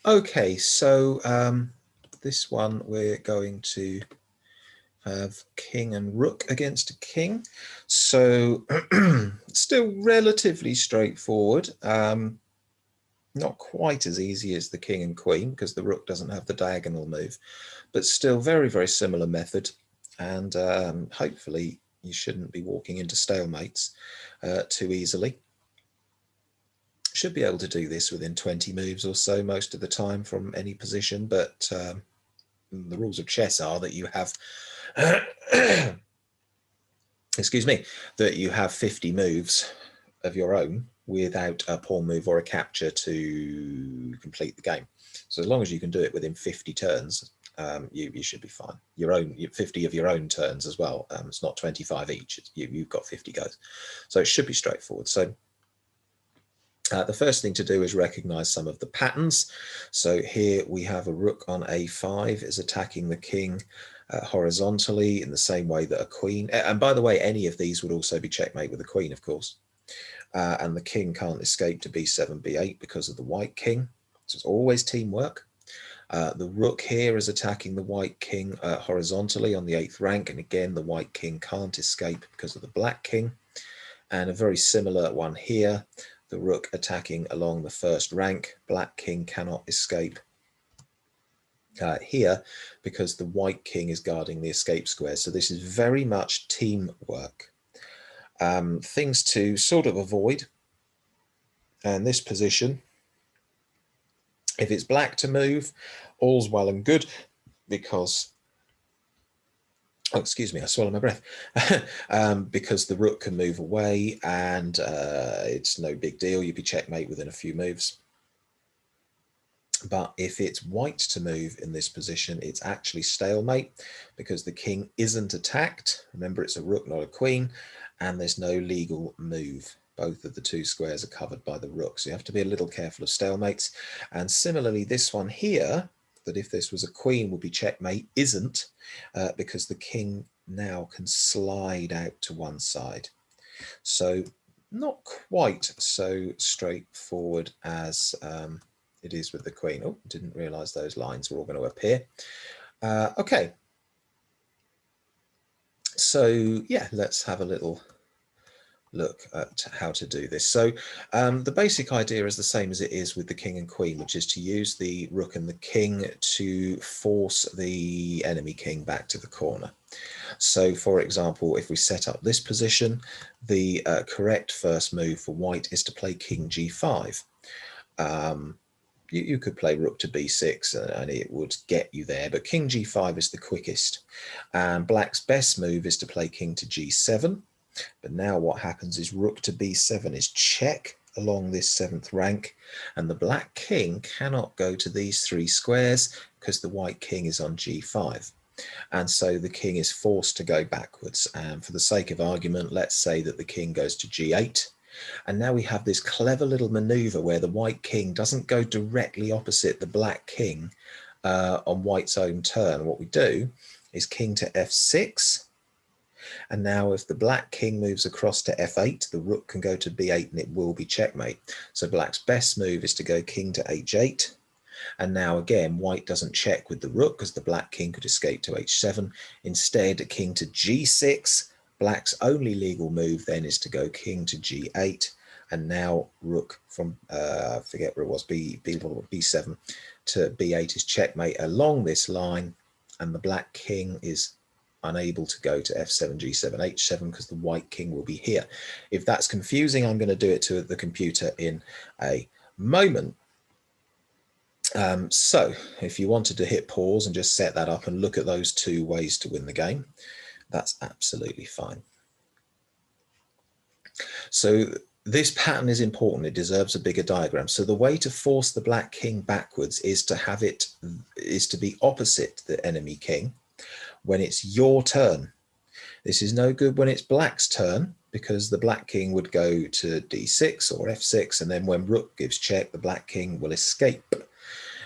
Okay, so this one we're going to have king and rook against a king. So still relatively straightforward. Not quite as easy as the king and queen because the rook doesn't have the diagonal move, but still very, very similar method. And hopefully you shouldn't be walking into stalemates too easily. Should be able to do this within 20 moves or so most of the time from any position, but the rules of chess are that you have excuse me, that you have 50 moves of your own without a pawn move or a capture to complete the game. So as long as you can do it within 50 turns, you should be fine. Your own 50 of your own turns as well. It's not 25 each. You've got 50 goes. So it should be straightforward. So the first thing to do is recognize some of the patterns. So here we have a rook on a5 is attacking the king horizontally in the same way that a queen, and by the way, any of these would also be checkmate with a queen, of course. And the king can't escape to b7, b8 because of the white king. So it's always teamwork. The rook here is attacking the white king horizontally on the 8th rank, and again the white king can't escape because of the black king. And a very similar one here, the rook attacking along the 1st rank. Black king cannot escape here because the white king is guarding the escape square. So this is very much teamwork. Things to sort of avoid in this position. If it's black to move, all's well and good because, oh, excuse me, I swallowed my breath, because the rook can move away and it's no big deal. You'd be checkmate within a few moves. But if it's white to move in this position, it's actually stalemate because the king isn't attacked. Remember, it's a rook, not a queen, and there's no legal move. Both of the two squares are covered by the rook. So you have to be a little careful of stalemates. And similarly, this one here, that if this was a queen would be checkmate, isn't, because the king now can slide out to one side. So not quite so straightforward as it is with the queen. Oh, didn't realize those lines were all going to appear. Okay. So yeah, let's have a little look at how to do this. So the basic idea is the same as it is with the king and queen, which is to use the rook and the king to force the enemy king back to the corner. So for example, if we set up this position, the correct first move for white is to play king g5. You could play rook to b6 and it would get you there, but king g5 is the quickest. And black's best move is to play king to g7. But now what happens is rook to b7 is check along this 7th rank, and the black king cannot go to these 3 squares because the white king is on g5. And so the king is forced to go backwards. And for the sake of argument, let's say that the king goes to g8. And now we have this clever little maneuver where the white king doesn't go directly opposite the black king on white's own turn. What we do is king to f6. And now if the black king moves across to f8, the rook can go to b8 and it will be checkmate. So black's best move is to go king to h8. And now again, white doesn't check with the rook because the black king could escape to h7. Instead, king to g6. Black's only legal move then is to go king to g8. And now rook from, forget where it was, b7 to b8 is checkmate along this line. And the black king is unable to go to f7, g7, h7 because the white king will be here. If that's confusing, I'm going to do it to the computer in a moment. So if you wanted to hit pause and just set that up and look at those 2 ways to win the game, that's absolutely fine. So this pattern is important. It deserves a bigger diagram. So the way to force the black king backwards is to be opposite the enemy king when it's your turn. This is no good when it's black's turn because the black king would go to d6 or f6, and then when rook gives check, the black king will escape.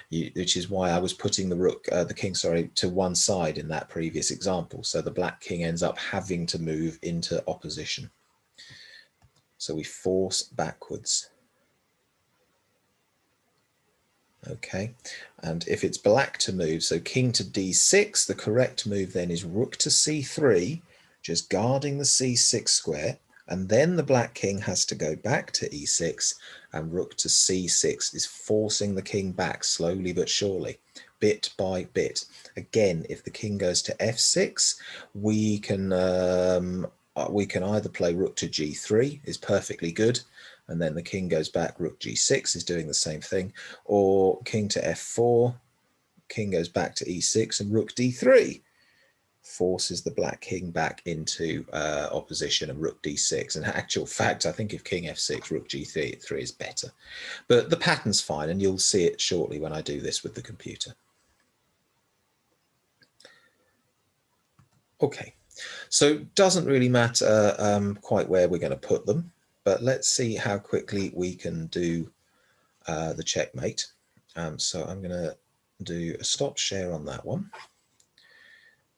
Which is why I was putting the king, to one side in that previous example. So the black king ends up having to move into opposition. So we force backwards. Okay, and if it's black to move, so king to d6, the correct move then is rook to c3, just guarding the c6 square, and then the black king has to go back to e6, and rook to c6 is forcing the king back slowly but surely, bit by bit. Again, if the king goes to f6, we can either play rook to g3, is perfectly good, and then the king goes back, rook g6 is doing the same thing, or king to f4, king goes back to e6, and rook d3 forces the black king back into opposition, and rook d6. In actual fact, I think if king f6, rook g3 is better. But the pattern's fine, and you'll see it shortly when I do this with the computer. Okay, so doesn't really matter quite where we're going to put them, but let's see how quickly we can do the checkmate. So I'm going to do a stop share on that one.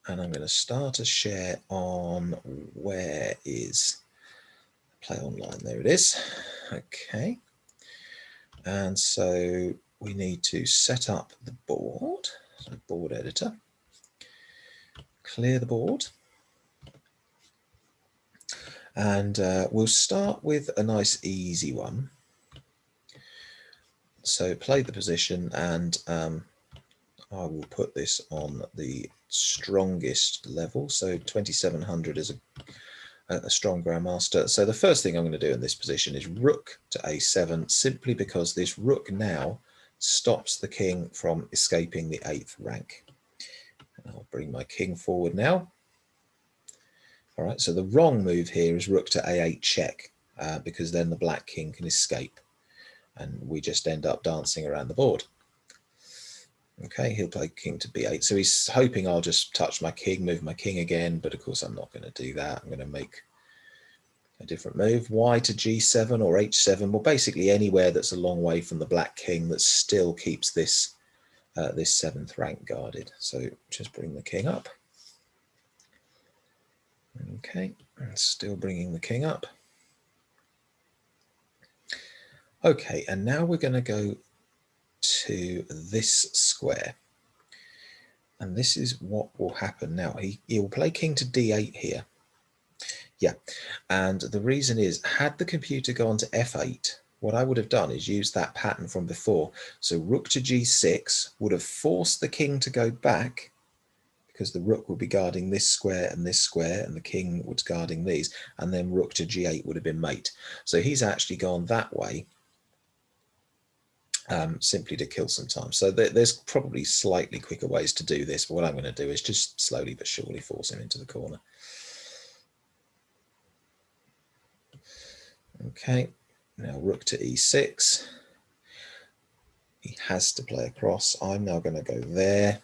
And I'm going to start a share on where is play online. There it is. Okay. And so we need to set up the board. So board editor. Clear the board. And we'll start with a nice easy one. So play the position, and I will put this on the strongest level. So 2700 is a strong grandmaster. So the first thing I'm going to do in this position is rook to a7, simply because this rook now stops the king from escaping the 8th rank. And I'll bring my king forward now. All right, so the wrong move here is rook to a8 check, because then the black king can escape, and we just end up dancing around the board. Okay, he'll play king to b8. So he's hoping I'll just touch my king, move my king again, but of course I'm not going to do that. I'm going to make a different move, y to g7 or h7, well, basically anywhere that's a long way from the black king that still keeps this this 7th rank guarded. So just bring the king up. Okay, and still bringing the king up. Okay, and now we're going to go to this square. And this is what will happen now. He will play king to d8 here. Yeah, and the reason is, had the computer gone to f8, what I would have done is use that pattern from before. So rook to g6 would have forced the king to go back, because the rook would be guarding this square, and the king was guarding these, and then rook to g8 would have been mate. So he's actually gone that way, simply to kill some time. So there's probably slightly quicker ways to do this, but what I'm going to do is just slowly but surely force him into the corner. Okay, now rook to e6. He has to play across. I'm now going to go there.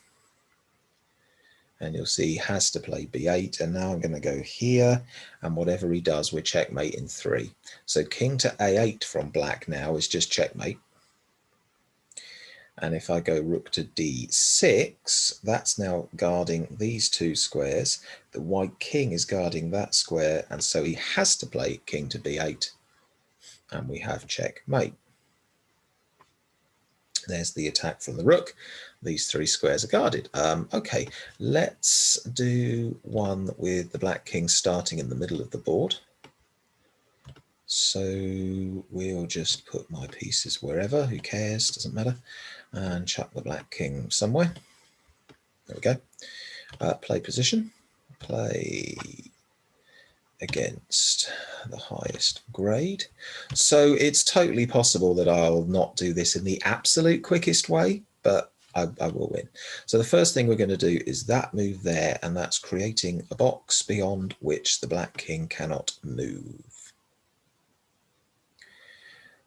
And you'll see he has to play b8. And now I'm going to go here. And whatever he does, we're checkmate in 3. So king to a8 from black now is just checkmate. And if I go rook to d6, that's now guarding these 2 squares. The white king is guarding that square. And so he has to play king to b8. And we have checkmate. There's the attack from the rook. These 3 squares are guarded. Okay, let's do one with the black king starting in the middle of the board. So we'll just put my pieces wherever, who cares, doesn't matter, and chuck the black king somewhere. There we go. Play position, play against the highest grade. So it's totally possible that I'll not do this in the absolute quickest way, but I will win. So the first thing we're going to do is that move there, and that's creating a box beyond which the black king cannot move.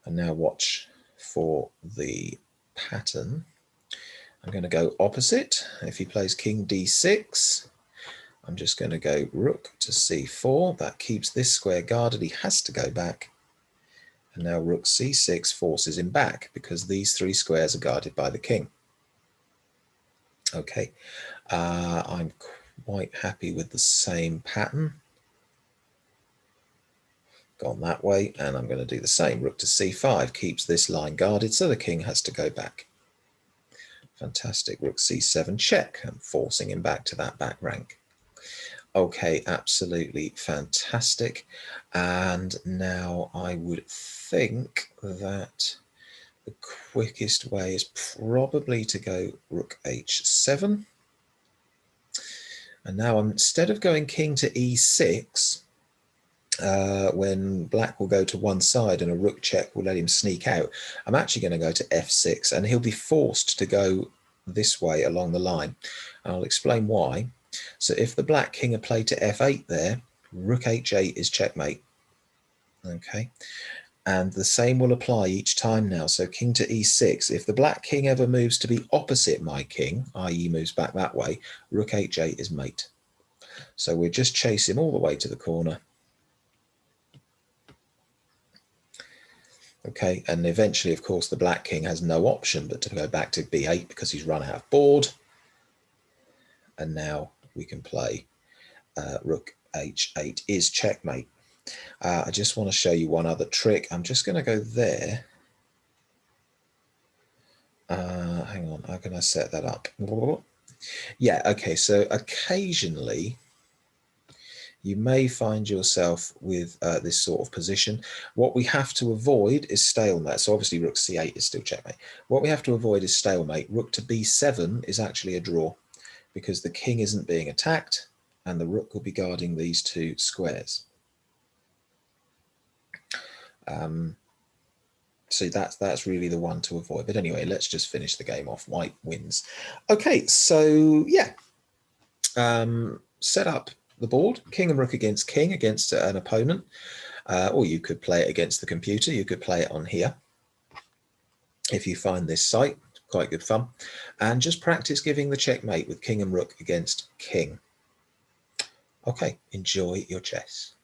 And now watch for the pattern. I'm going to go opposite. If he plays king d6, I'm just going to go rook to c4. That keeps this square guarded. He has to go back. And now rook c6 forces him back, because these 3 squares are guarded by the king. Okay, I'm quite happy with the same pattern. Gone that way, and I'm going to do the same. Rook to c5 keeps this line guarded, so the king has to go back. Fantastic. Rook c7 check, and forcing him back to that back rank. Okay, absolutely fantastic. And now I would think that the quickest way is probably to go rook h7. And now instead of going king to e6, when black will go to one side and a rook check will let him sneak out, I'm actually going to go to f6, and he'll be forced to go this way along the line. And I'll explain why. So if the black king had played to f8 there, rook h8 is checkmate. Okay. And the same will apply each time now. So king to e6. If the black king ever moves to be opposite my king, i.e. moves back that way, rook h8 is mate. So we'll just chase him all the way to the corner. Okay, and eventually, of course, the black king has no option but to go back to b8 because he's run out of board. And now we can play rook h8 is checkmate. I just want to show you one other trick. I'm just going to go there. Hang on, how can I set that up? Yeah, okay, so occasionally you may find yourself with this sort of position. What we have to avoid is stalemate. So obviously rook c8 is still checkmate. What we have to avoid is stalemate. Rook to b7 is actually a draw because the king isn't being attacked and the rook will be guarding these two squares. So that's really the one to avoid. But anyway, let's just finish the game off. White wins. Okay, so yeah. Set up the board, king and rook against king against an opponent. Or you could play it against the computer. You could play it on here. If you find this site, quite good fun. And just practice giving the checkmate with king and rook against king. Okay, enjoy your chess.